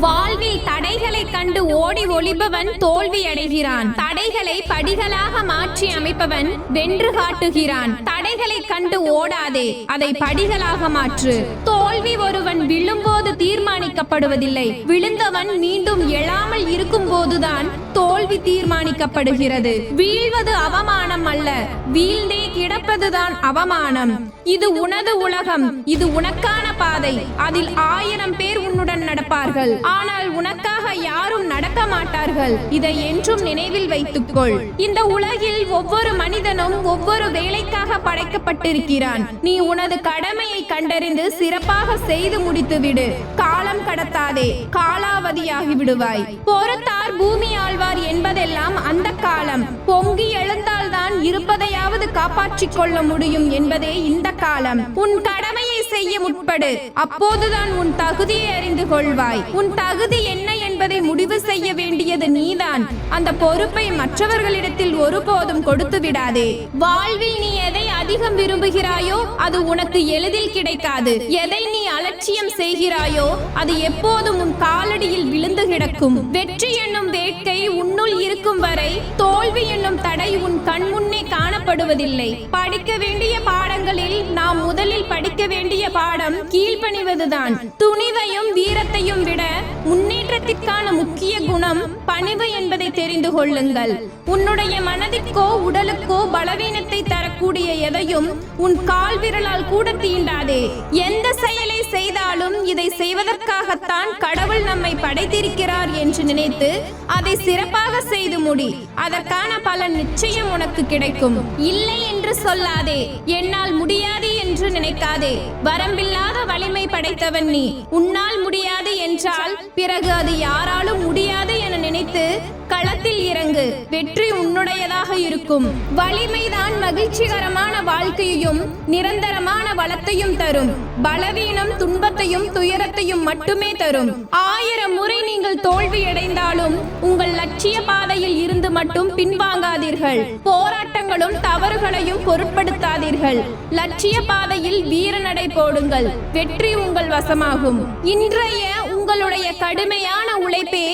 வாழ்வில் தடைகளை கண்டு ஓடி ஒளிபவன் தோல்வி அடைகிறான். தடைகளை படிகளாக மாற்றி அமைப்பவன் வென்று காட்டுகிறான். தடைகளை கண்டு ஓடாதே, அதை படிகளாக மாற்று. தோல்வி ஒருவன் விழும்போது தீர்மானிக்கப்படுவதில்லை, விழுந்தவன் மீண்டும் எழாமல் இருக்கும் போதுதான் தோல்வி தீர்மானிக்கப்படுகிறது. வீழ்வது அவமானம் அல்ல, வீழ்ந்தே கிடப்பதுதான் அவமானம். இது உனது உலகம், இது உனக்கான பாதை. அதில் 1000 பேர் உன்னுடன் நடப்பார்கள், ஆனால் உனக்காக யாரும் நடக்க மாட்டார்கள். இதை என்றும் நினைவில் வைத்துக்கொள். இந்த உலகில் ஒவ்வொரு மனிதனும் ஒவ்வொரு வேலைக்காக படைக்கப்பட்டிருக்கிறான். நீ உனது கடமையை கண்டறிந்து சிறப்பாக செய்து முடித்துவிடு. காலம் கடத்தாதே, காலாவதியாகி விடுவாய். பொறுத்தார் பூமி ஆழ்வார் என்பதெல்லாம் அந்த காலம். பொங்கி எழுந்தால்தான் இருப்பதையாவது காப்பாற்றிக் கொள்ள முடியும் என்பதே இந்த காலம். உன் கடமையை செய்ய முற்படு, அப்போதுதான் உன் தகுதியை அறிந்து கொள்வாய். உன் தகுதி என்ன என்பதை முடிவு செய்ய வேண்டியது நீதான். அந்த பொறுப்பை மற்றவர்களிடத்தில் ஒருபோதும் கொடுத்து விடாதே. வாழ்வில் நீ எதை அதிகம் விரும்புகிறாயோ அது உனக்கு எளிதில் கிடைக்காது. எதை நீ அலட்சியம் செய்கிறாயோ அது எப்போதும் உன் காலடியில் விழுந்து கிடக்கும். வெற்றி என்னும் வேட்கை உன்னுள் இருக்கும் வரை தோல்வி என்னும் தடை உன் கண் முன்னே காணப்படுவதில்லை. படிக்க வேண்டிய பாடங்களில் நாம் முதலில் படிக்க வேண்டிய பாடம் கீழ்ப்பணிவதுதான். துணிவையும் வீரத்தையும் விட முன்னேற்றத்திற்கான முக்கிய குணம் பணிவு என்பதை தெரிந்து கொள்ளுங்கள். உன்னுடைய மனதிற்கோ உடலுக்கோ பலவீனத்தை தரக்கூடிய எதையும் உன் கால் விரலால் கூட தீண்டாதே. எந்த செயலை செய்தாலும் இதை செய்வதற்காகத்தான் கடவுள் நம்மை படைத்திருக்கிறார் என்று நினைத்து அதை சிறப்பாக செய்து முடி. அதற்கான பலன் நிச்சயம் உனக்கு கிடைக்கும். இல்லை என்று சொல்லாதே, என்னால் முடியாது என்று நினைக்காதே. வரம்பில்லாத வலிமை படைத்தவன் நீ. உன்னால் முடியாது என்றால் பிறகு அது யாராலும் முடியாது என நினைத்து களத்தில் இறங்கு. வெற்றி உன்னுடையதாக இருக்கும். வலிமைதான் மகிழ்ச்சிகரமான வாழ்க்கையையும் நிரந்தரமான வளத்தையும் தரும். பலவீனம் துன்பத்தையும் துயரத்தையும் மட்டுமே தரும். 1000 முறை நீங்கள் தோல்வியடைந்தாலும் உங்கள் லட்சிய பாதையில் இருந்து மட்டும் பின்வாங்காதீர்கள். போராட்டங்களும் தவறுகளையும் பொருட்படுத்தாதீர்கள். லட்சிய பாதையில் வீரநடை போடுங்கள். வெற்றி உங்கள் வசமாகும். இன்றைய உங்களுடைய கடுமையான உழைப்பே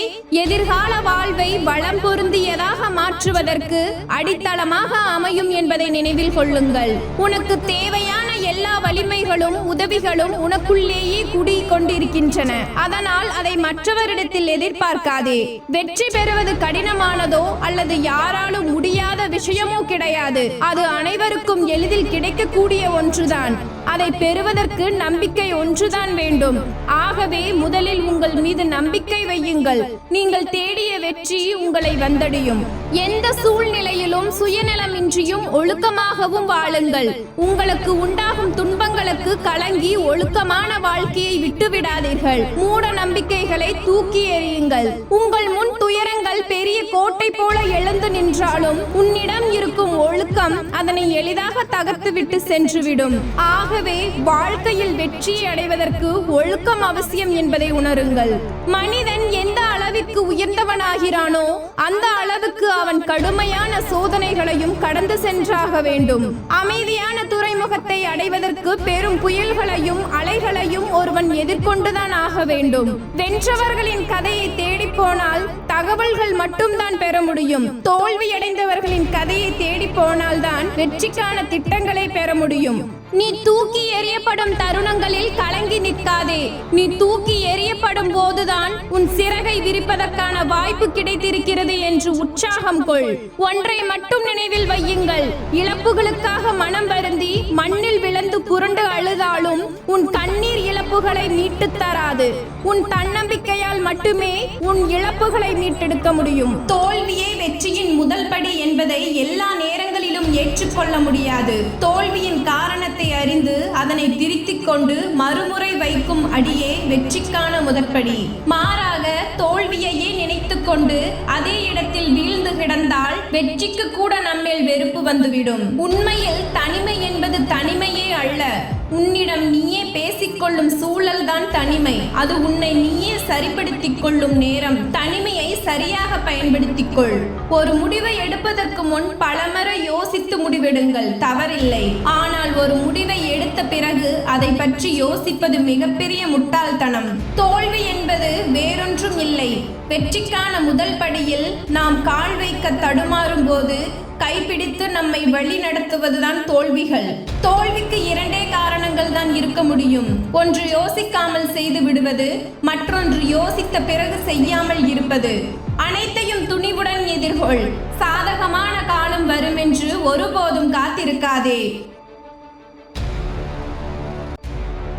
எதிர்கால வாழ்வை வளம் பொருந்தியதாக மாற்றுவதற்கு அடித்தளமாக அமையும் என்பதை நினைவில் கொள்ளுங்கள். உனக்கு தேவையான எல்லா வலிமைகளும் உதவிகளும் உனக்குள்ளேயே குடிக்கொண்டிருக்கின்றன. அதனால் அதை மற்றவரிடத்தில் எதிர்பார்க்காதே. வெற்றி பெறுவது கடினமானதோ அல்லது யாராலும் முடியாத விஷயமோ கிடையாது. அது அனைவருக்கும் எளிதில் கிடைக்கக்கூடிய ஒன்றுதான். அதை பெறுவதற்கு நம்பிக்கை ஒன்றுதான் வேண்டும். ஆகவே முதலில் உங்கள் மீது நம்பிக்கை வையுங்கள். நீங்கள் தேடிய வெற்றி உங்களை வந்தடையும். எந்த சூழ்நிலையிலும் சுயநலமின்றியும் ஒழுக்கமாகவும் வாழுங்கள். உங்களுக்கு உண்டாகும் துன்பங்களுக்கு கலங்கி ஒழுக்கமான வாழ்க்கையை விட்டுவிடாதீர்கள். மூட நம்பிக்கைகளை தூக்கி எறியுங்கள். உங்கள் முன் துயரங்கள் பெரிய கோட்டை போல எழுந்து நின்றாலும் உன்னிடம் இருக்கும் ஒழுக்கம் அதனை எளிதாக தகர்த்துவிட்டு சென்றுவிடும். ஆகவே வாழ்க்கையில் வெற்றியை அடைவதற்கு ஒழுக்கம் அவசியம் என்பதை உணருங்கள். மனிதன் எந்த அளவிற்கு உயர்ந்தவனாகிறானோ அந்த அளவுக்கு அவன் கடுமையான சோதனைகளையும் கடந்து சென்றாக வேண்டும். அமைதியான துறைமுகத்தை அடைவதற்கு பெரும் புயல்களையும் அலைகளையும் ஒருவன் எதிர்கொண்டுதான் ஆக வேண்டும். வென்றவர்களின் கதையை தேடி போனால் தகவல்கள் மட்டும்தான் பெற முடியும். தோல்வியடைந்தவர்களின் கதையை தேடி போனால் தான் வெற்றிக்கான திட்டங்களை பெற முடியும். நீ தூக்கி எறியப்படும் தருணங்களில் கலங்கி நிற்காதே. நீ தூக்கி எறியப்படும் போதுதான் உன் சிறகை விரிப்பதற்கான வாய்ப்பு கிடைத்திருக்கிறது என்று உற்சாகம் கொள். ஒன்றை மட்டும் நினைவில் வையுங்கள். இழப்புகளுக்காக மனம் வருந்தி மண்ணில் விழுந்து புரண்டு அழுதாலும் உன் கண்ணீர் இழப்புகளை மீட்டு தராது. உன் தன்னம்பிக்கையால் மட்டுமே உன் இழப்புகளை மீட்டெடுக்க முடியும். தோல்வியே வெற்றியின் முதல் படி என்பதை எல்லா நேரங்களிலும் ஏற்றுக்கொள்ள முடியாது. தோல்வியின் காரணத்தை அறிந்து அதனை திருத்திக் கொண்டு மறுமுறை வைக்கும் அடியே வெற்றிக்கான முதற்படி. மாறாக தோல்வியையே நினைத்துக் கொண்டு அதே இடத்தில் வீழ்ந்து கிடந்தால் வெற்றிக்கு கூட நம்மேல் வெறுப்பு வந்துவிடும். உண்மையில் தனிமை என்பது தனிமையே அல்ல, உன்னிடம் நீயே பேசிக்கொள்ளும் சூழல் தான் தனிமை. அது உன்னை நீயே சரிப்படுத்திக் கொள்ளும் நேரம். தனிமையை சரியாக பயன்படுத்திக் கொள். ஒரு முடிவை எடுப்பதற்கு முன் பலமுறை யோசித்து முடிவெடுங்கள், தவறில்லை. ஆனால் ஒரு முடிவை எடுத்த பிறகு அதை பற்றி யோசிப்பது மிகப்பெரிய முட்டாள்தனம். தோல்வி என்பது வேறொன்றும் இல்லை. வெற்றிக்கான முதல் படியில் நாம் கால் வைக்க தடுமாறும் போது கைப்பிடித்து நம்மை வழி நடத்துவதுதான் தோல்விகள். தோல்விக்கு இரண்டே காரணங்கள் தான் இருக்க முடியும். ஒன்று யோசிக்காமல் செய்து விடுவது, மற்றொன்று யோசித்த பிறகு செய்யாமல் இருப்பது. அனைத்தையும் துணிவுடன் எதிர்கொள். சாதகமான காலம் வரும் என்று ஒருபோதும் காத்திருக்காதே.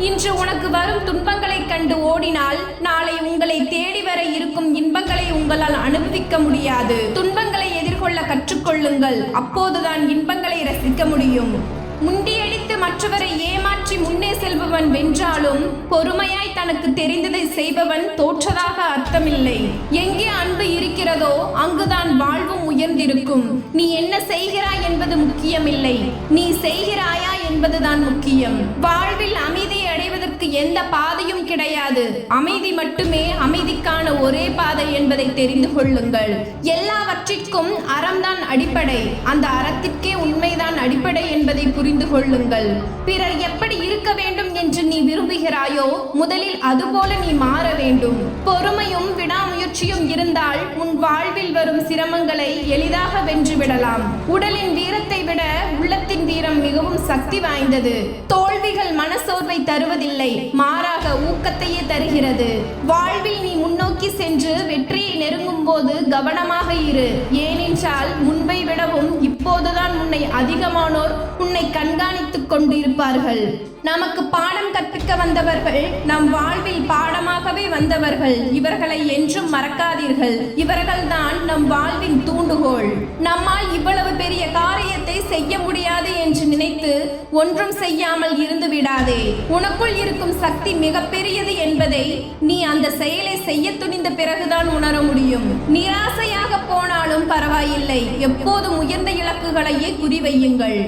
இன்று உனக்கு வரும் துன்பங்களை கண்டு ஓடினால் நாளை உங்களை தேடி வர இருக்கும் இன்பங்களை உங்களால் அனுபவிக்க முடியாது. துன்பங்களை எதிர்கொள்ள கற்றுக்கொள்ளுங்கள். அப்போதுதான் இன்பங்களை ரசிக்க முடியும். முண்டியடித்து மற்றவரை ஏமாற்றி முன்னே செல்பவன் வென்றாலும் பொறுமையாய் தனக்கு தெரிந்ததை செய்பவன் தோற்றதாக அர்த்தமில்லை. எங்கே அன்பு இருக்கிறதோ அங்குதான் வாழ்வும் உயர்ந்திருக்கும். நீ என்ன செய்கிறாய் என்பது முக்கியமில்லை, நீ செய்கிறாயா என்பதுதான் முக்கியம். வாழ்வில் அமைதியை அடைவதற்கு எந்த பாதையும் கிடையாது. அமைதி மட்டுமே அமைதிக்கான ஒரே பாதை என்பதை தெரிந்து கொள்ளுங்கள். எல்லாவற்றிற்கும் அறம்தான் அடிப்படை. அந்த அறத்திற்கே உண்மைதான் அடிப்படை என்பதை புரிந்து கொள்ளுங்கள். பிறர் எப்படி இருக்க வேண்டும் என்று நீ விரும்புகிறாயோ முதலில் அதுபோல நீ மாற வேண்டும். பொறுமையும் விடாமுயற்சியும் இருந்தால் உன் வாழ்வில் வரும் சிரமங்களை எளிதாக வென்றுவிடலாம். உடலின் வீரத்தை விட உள்ளத்தின் வீரம் மிகவும் சக்தி வாய்ந்தது. தோல்விகள் மனசோர்வை தருவதில்லை, மாறாக ஊக்கத்தையே தருகிறது. வாழ்வில் நீ முன்னோக்கி சென்று வெற்றியை நெருங்கும் போது கவனமாக இரு. ஏனென்றால் முன்பை விடவும் இப்போதுதான் உன்னை அதிகமானோர் உன்னை கண்காணித்துக் கொண்டிருப்பார்கள். நமக்கு பாடம் கற்பிக்க வந்தவர்கள் நம் வாழ்வில் பாடமாகவே வந்தவர்கள். இவர்களை என்றும் மறக்காதீர்கள். இவர்கள்தான் நம் வாழ்வின் தூண்டுகோல். நம்மால் இவ்வளவு பெரிய காரியத்தை செய்ய முடியாது என்று நினைத்து ஒன்றும் செய்யாமல் இருந்து விடாதே. உனக்குள் இருக்கும் சக்தி மிகப்பெரியது என்பதை நீ அந்த செயலை செய்ய துணிந்த பிறகுதான் உணர முடியும். நிராசையாக போனாலும் பரவாயில்லை, எப்போதும் உயர்ந்த இலக்குகளையே குறிவையுங்கள்.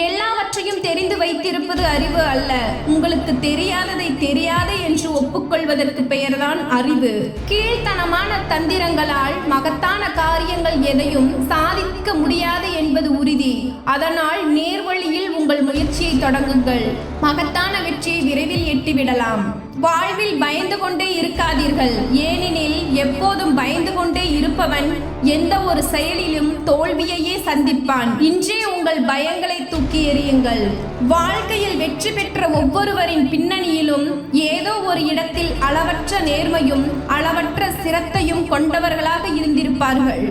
எல்லாவற்றையும் தெரிந்து வைத்திருப்பது அறிவு அல்ல. உங்களுக்கு தெரியாததை தெரியாது என்று ஒப்புக்கொள்வதற்கு பெயர்தான் அறிவு. கீழ்த்தனமான தந்திரங்களால் மகத்தான காரியங்கள் எதையும் சாதிக்க முடியாது என்பது உறுதி. அதனால் நேர்வழியில் உங்கள் முயற்சியை தொடங்குங்கள். மகத்தான வெற்றியை விரைவில் எட்டிவிடலாம். வாழ்வில் பயந்து கொண்டே இருக்காதீர்கள். ஏனெனில் எப்போதும் பயந்து கொண்டே இருப்பவன் எந்த ஒரு செயலிலும் தோல்வியையே சந்திப்பான். இன்றே உங்கள் பயங்களை தூக்கி எறியுங்கள். வாழ்க்கையில் வெற்றி பெற்ற ஒவ்வொருவரின் பின்னணியிலும் ஏதோ ஒரு இடத்தில் அளவற்ற நேர்மையும் அளவற்ற சிரத்தையும் கொண்டவர்களாக இருந்திருப்பார்கள்.